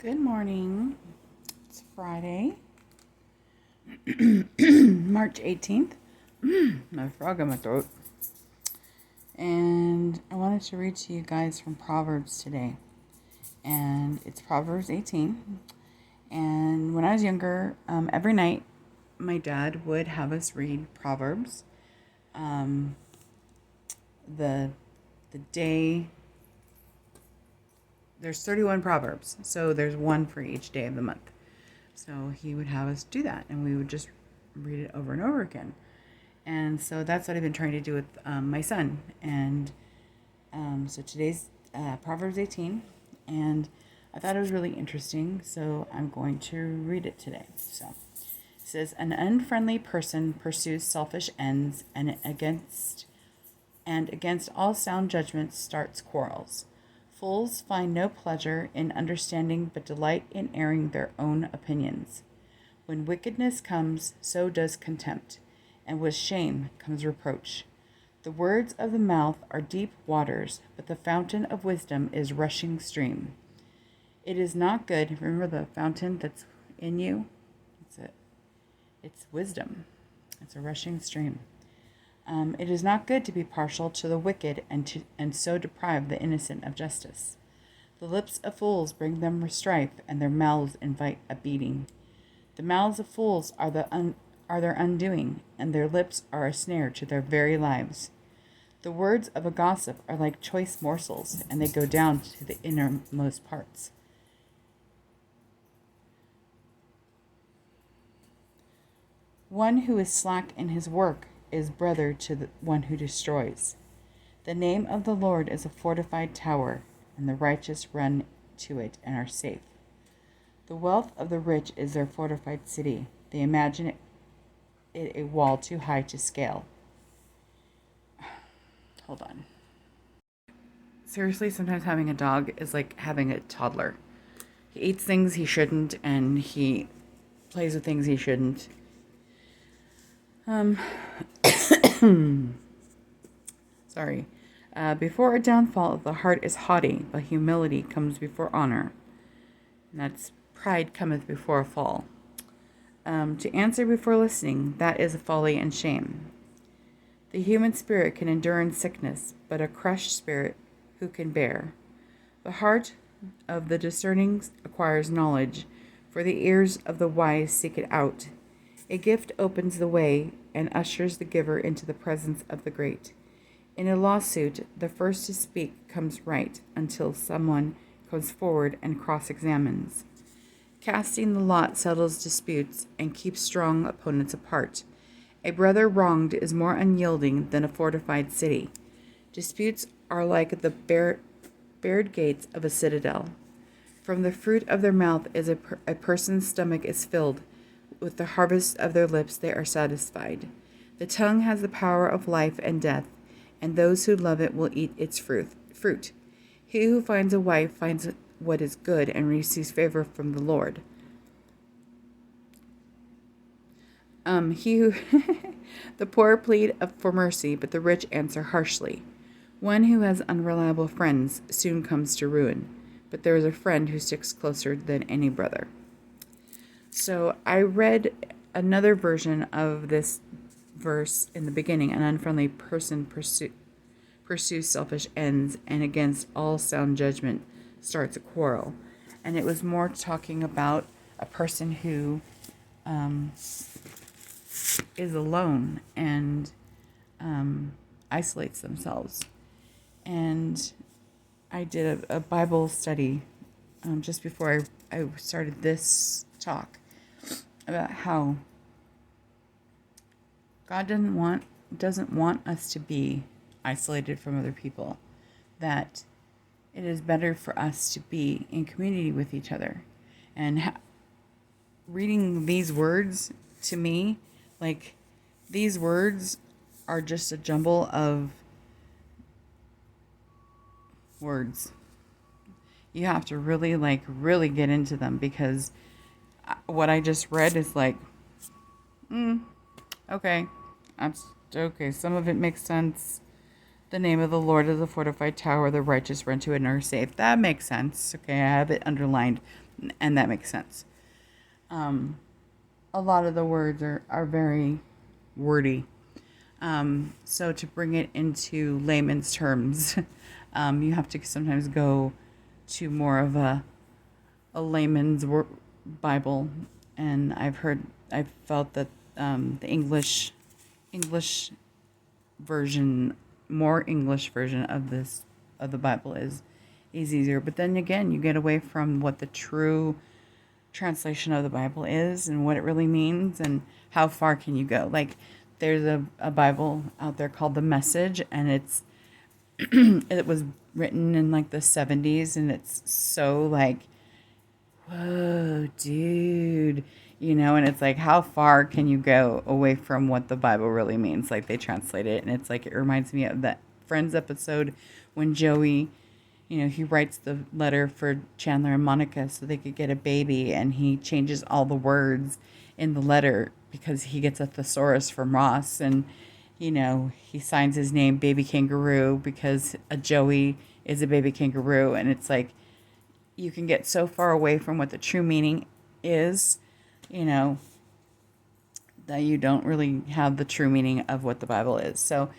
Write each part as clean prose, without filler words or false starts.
Good morning. It's Friday, March 18th. My frog in my throat. And I wanted to read to you guys from Proverbs today. And it's Proverbs 18. And when I was younger, every night my dad would have us read Proverbs. The day, there's 31 Proverbs, so there's one for each day of the month. So he would have us do that, and we would just read it over and over again. And so that's what I've been trying to do with my son. And so today's Proverbs 18, and I thought it was really interesting, so I'm going to read it today. So it says, "An unfriendly person pursues selfish ends, and against all sound judgments starts quarrels. Fools find no pleasure in understanding, but delight in airing their own opinions. When wickedness comes, so does contempt, and with shame comes reproach. The words of the mouth are deep waters, but the fountain of wisdom is rushing stream. It is not good." Remember the fountain that's in you? It's wisdom. It's a rushing stream. "It is not good to be partial to the wicked and so deprive the innocent of justice. The lips of fools bring them strife, and their mouths invite a beating. The mouths of fools are their undoing, and their lips are a snare to their very lives. The words of a gossip are like choice morsels, and they go down to the innermost parts. One who is slack in his work is brother to the one who destroys. The name of the Lord is a fortified tower, and the righteous run to it and are safe. The wealth of the rich is their fortified city. They imagine it a wall too high to scale." Hold on. Seriously, sometimes having a dog is like having a toddler. He eats things he shouldn't, and he plays with things he shouldn't. Sorry. Before a downfall, the heart is haughty, but humility comes before honor. And that's pride cometh before a fall. To answer before listening, that is a folly and shame. The human spirit can endure in sickness, but a crushed spirit who can bear? The heart of the discerning acquires knowledge, for the ears of the wise seek it out. A gift opens the way and ushers the giver into the presence of the great. In a lawsuit, the first to speak comes right until someone comes forward and cross-examines. Casting the lot settles disputes and keeps strong opponents apart. A brother wronged is more unyielding than a fortified city. Disputes are like the barred gates of a citadel. From the fruit of their mouth is a person's stomach is filled. With the harvest of their lips they are satisfied. The tongue has the power of life and death, and those who love it will eat its fruit. He who finds a wife finds what is good and receives favor from the Lord. The poor plead for mercy, but the rich answer harshly. One who has unreliable friends soon comes to ruin, but there is a friend who sticks closer than any brother. So I read another version of this verse in the beginning. An unfriendly person pursues selfish ends, and against all sound judgment starts a quarrel. And it was more talking about a person who is alone and isolates themselves. And I did a Bible study just before I started this talk about how God doesn't want us to be isolated from other people, that it is better for us to be in community with each other. And reading these words, to me, like, these words are just a jumble of words. You have to really get into them, because what I just read is like, okay, okay. Some of it makes sense. The name of the Lord is a fortified tower. The righteous run to it and are safe. That makes sense. Okay, I have it underlined. and that makes sense. A lot of the words are very wordy. So to bring it into layman's terms, you have to sometimes go to more of a layman's Bible, and I've felt that the English version, more English version of the Bible is easier. But then again, you get away from what the true translation of the Bible is and what it really means and how far can you go. Like there's a Bible out there called The Message, and it was written in like the 70s, and it's so like, whoa, dude, and it's like, how far can you go away from what the Bible really means? Like they translate it, and it's like, it reminds me of that Friends episode when Joey, he writes the letter for Chandler and Monica so they could get a baby, and he changes all the words in the letter because he gets a thesaurus from Ross, and he signs his name Baby Kangaroo because a Joey is a baby kangaroo, and it's like you can get so far away from what the true meaning is, that you don't really have the true meaning of what the Bible is. So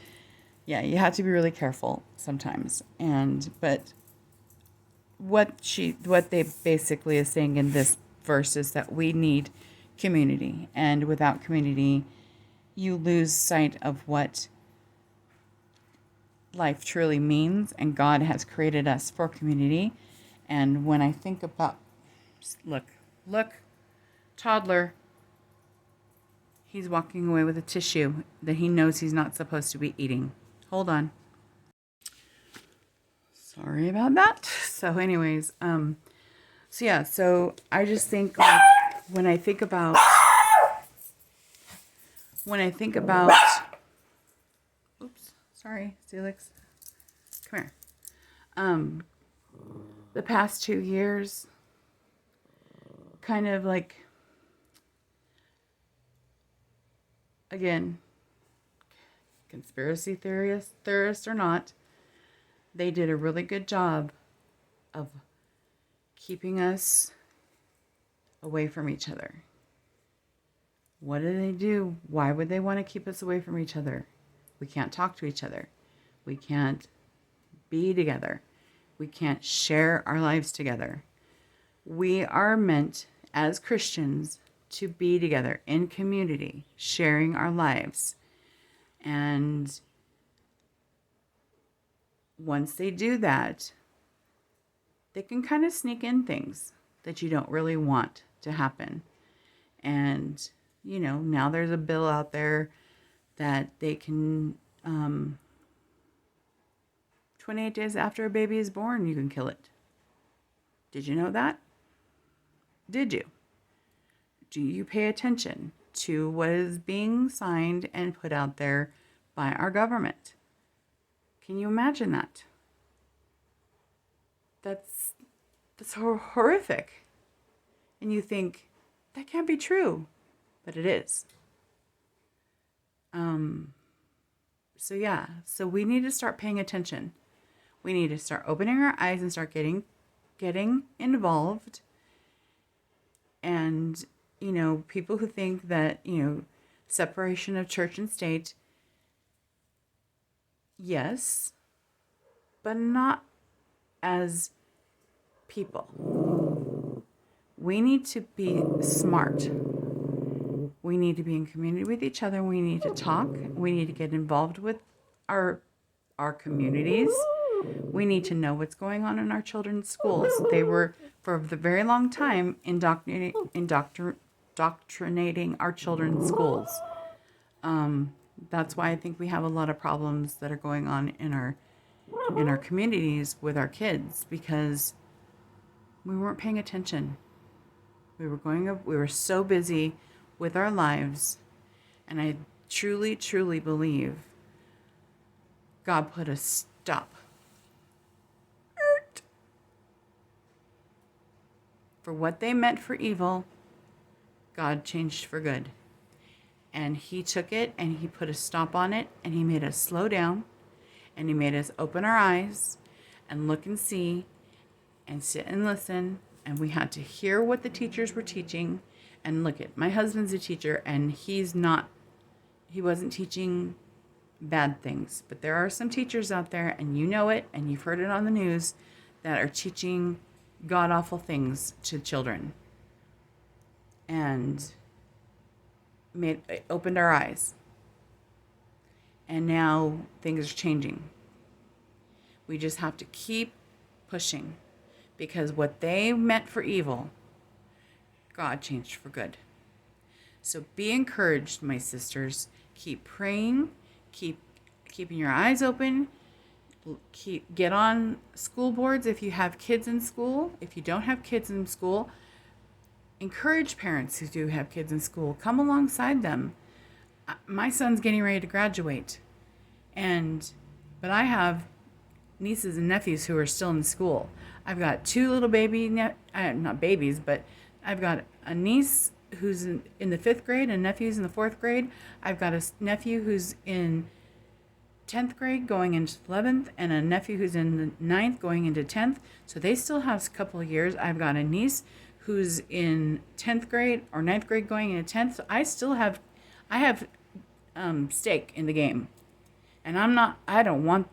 yeah, you have to be really careful sometimes. But what they basically is saying in this verse is that we need community, and without community, you lose sight of what life truly means, and God has created us for community. And when I think about, look, toddler, he's walking away with a tissue that he knows he's not supposed to be eating. Hold on. Sorry about that. So anyways, so I just think like when I think about oops, sorry, Felix. Come here. The past 2 years, kind of like, again, conspiracy theorists or not, they did a really good job of keeping us away from each other. What did they do? Why would they want to keep us away from each other? We can't talk to each other. We can't be together. We can't share our lives together. We are meant as Christians to be together in community, sharing our lives. And once they do that, they can kind of sneak in things that you don't really want to happen. And, now there's a bill out there that they can, 28 days after a baby is born, you can kill it. Did you know that? Did you? Do you pay attention to what is being signed and put out there by our government? Can you imagine that? That's horrific. And you think, that can't be true. But it is. So we need to start paying attention. We need to start opening our eyes and start getting involved. And, people who think that, separation of church and state, yes, but not as people. We need to be smart. We need to be in community with each other. We need to talk. We need to get involved with our communities. We need to know what's going on in our children's schools. They were, for the very long time, indoctrinating our children's schools. That's why I think we have a lot of problems that are going on in our communities with our kids, because we weren't paying attention. We were so busy with our lives, and I truly, truly believe God put a stop for what they meant for evil. God changed for good, and he took it and he put a stop on it, and he made us slow down, and he made us open our eyes and look and see and sit and listen And we had to hear what the teachers were teaching. And look at, my husband's a teacher, and he wasn't teaching bad things. But there are some teachers out there, and you know it, and you've heard it on the news, that are teaching god-awful things to children. And it opened our eyes. And now things are changing. We just have to keep pushing, because what they meant for evil, God changed for good. So be encouraged, my sisters. Keep praying. Keep keeping your eyes open. Get on school boards if you have kids in school. If you don't have kids in school, encourage parents who do have kids in school. Come alongside them. My son's getting ready to graduate, but I have nieces and nephews who are still in school. I've got two little not babies, but I've got a niece who's in the 5th grade and nephews in the 4th grade. I've got a nephew who's in 10th grade going into 11th, and a nephew who's in the 9th going into 10th. So they still have a couple of years. I've got a niece who's in 10th grade or 9th grade going into 10th. So I have stake in the game, and I don't want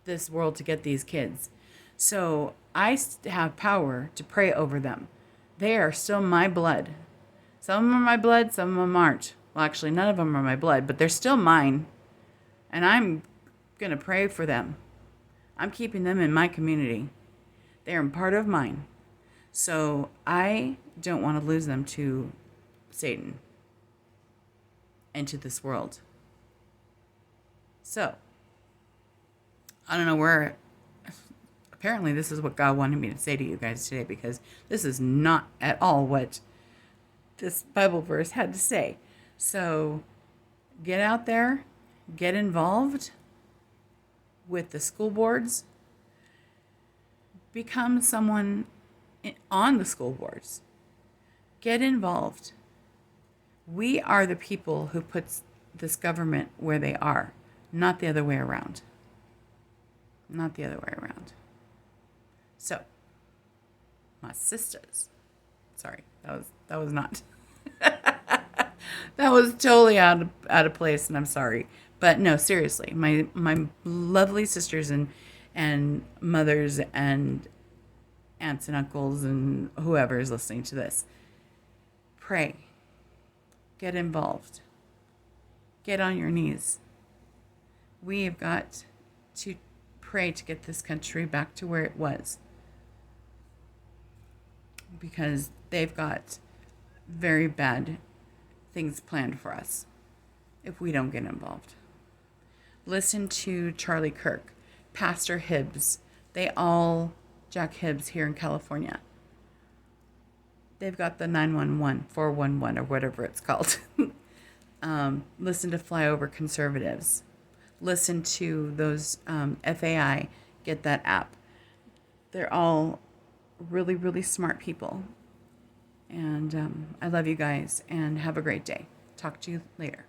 this world to get these kids. So I have power to pray over them. They are still my blood. Some of them are my blood, some of them aren't. Well, actually, none of them are my blood, but they're still mine. And I'm going to pray for them. I'm keeping them in my community. They are part of mine. So I don't want to lose them to Satan and to this world. So, I don't know where. Apparently, this is what God wanted me to say to you guys today, because this is not at all what this Bible verse had to say. So, get out there, get involved with the school boards, become someone on the school boards, get involved. We are the people who puts this government where they are, not the other way around. Not the other way around. So, my sisters. Sorry, that was not. That was totally out of place, and I'm sorry. But no, seriously, my lovely sisters and mothers and aunts and uncles and whoever is listening to this, pray. Get involved. Get on your knees. We have got to pray to get this country back to where it was, because they've got very bad things planned for us if we don't get involved. Listen to Charlie Kirk, Pastor Hibbs. Jack Hibbs here in California. They've got the 911, 411, or whatever it's called. Listen to Flyover Conservatives. Listen to those FAI, get that app. They're all really, really smart people. And I love you guys, and have a great day. Talk to you later.